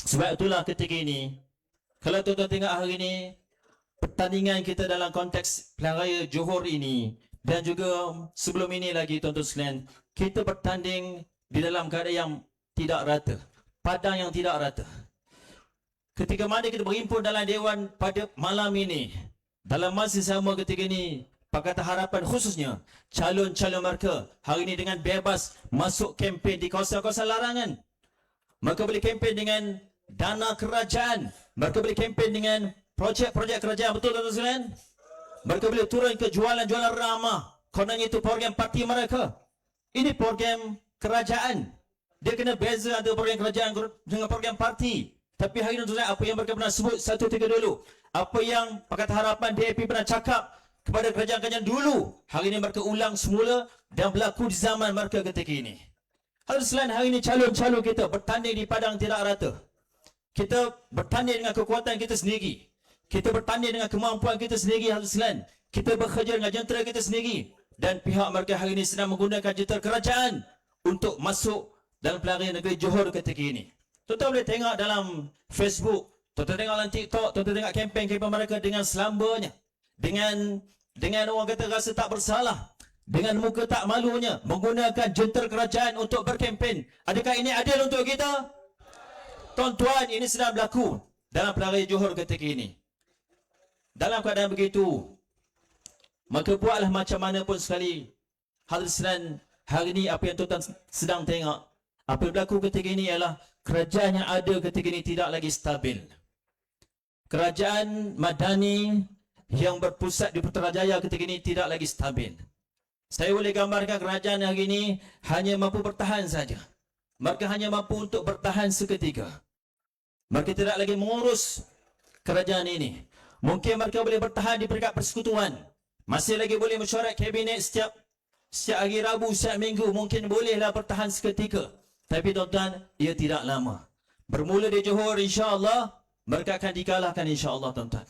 Sebab itulah ketika ini, kalau tuan-tuan tengok hari ini, pertandingan kita dalam konteks Pilihan Raya Johor ini, dan juga sebelum ini lagi tuan-tuan sekalian, kita bertanding di dalam keadaan yang tidak rata, padang yang tidak rata. Ketika mana kita berhimpun dalam Dewan pada malam ini, dalam masa sama ketika ini, Pakatan Harapan khususnya calon-calon mereka hari ini dengan bebas masuk kempen di kawasan-kawasan larangan. Mereka boleh kempen dengan dana kerajaan, mereka boleh kempen dengan projek-projek kerajaan, betul tuan-tuan sekalian? Mereka boleh turun ke jualan-jualan ramah, kononnya itu program parti mereka. Ini program kerajaan. Dia kena beza antara program kerajaan dengan program parti. Tapi hari ini tuan-tuan, apa yang mereka pernah sebut satu tiga dulu, apa yang Pakatan Harapan DAP pernah cakap kepada kerajaan-kerajaan dulu, hari ini mereka ulang semula dan berlaku di zaman mereka ketika ini. Selain hari ini calon-calon kita bertanding di padang tidak rata. Kita bertanding dengan kekuatan kita sendiri. Kita bertanding dengan kemampuan kita sendiri, selain kita bekerja dengan jentera kita sendiri. Dan pihak mereka hari ini sedang menggunakan jentera kerajaan untuk masuk dalam pelarian negeri Johor ketika ini. Tuan-tuan boleh tengok dalam Facebook, tuan-tuan tengok dalam TikTok, tuan-tuan tengok kempen-kempen mereka dengan selambanya, dengan orang kata rasa tak bersalah, dengan muka tak malunya, menggunakan jentera kerajaan untuk berkempen. Adakah ini adil untuk kita? Tuan-tuan, ini sedang berlaku dalam pelarian Johor ketika ini. Dalam keadaan begitu, maka buatlah macam mana pun sekali. Hadirin hari ini apa yang tuan-tuan sedang tengok, apa yang berlaku ketika ini ialah kerajaan yang ada ketika ini tidak lagi stabil. Kerajaan Madani yang berpusat di Putrajaya ketika ini tidak lagi stabil. Saya boleh gambarkan kerajaan hari ini hanya mampu bertahan saja. Mereka hanya mampu untuk bertahan seketika. Mereka tidak lagi mengurus kerajaan ini. Mungkin mereka boleh bertahan di peringkat persekutuan. Masih lagi boleh mesyuarat kabinet setiap hari Rabu, setiap minggu. Mungkin bolehlah bertahan seketika. Tapi tuan-tuan, ia tidak lama. Bermula di Johor, insya-Allah mereka akan dikalahkan, insya-Allah tuan-tuan.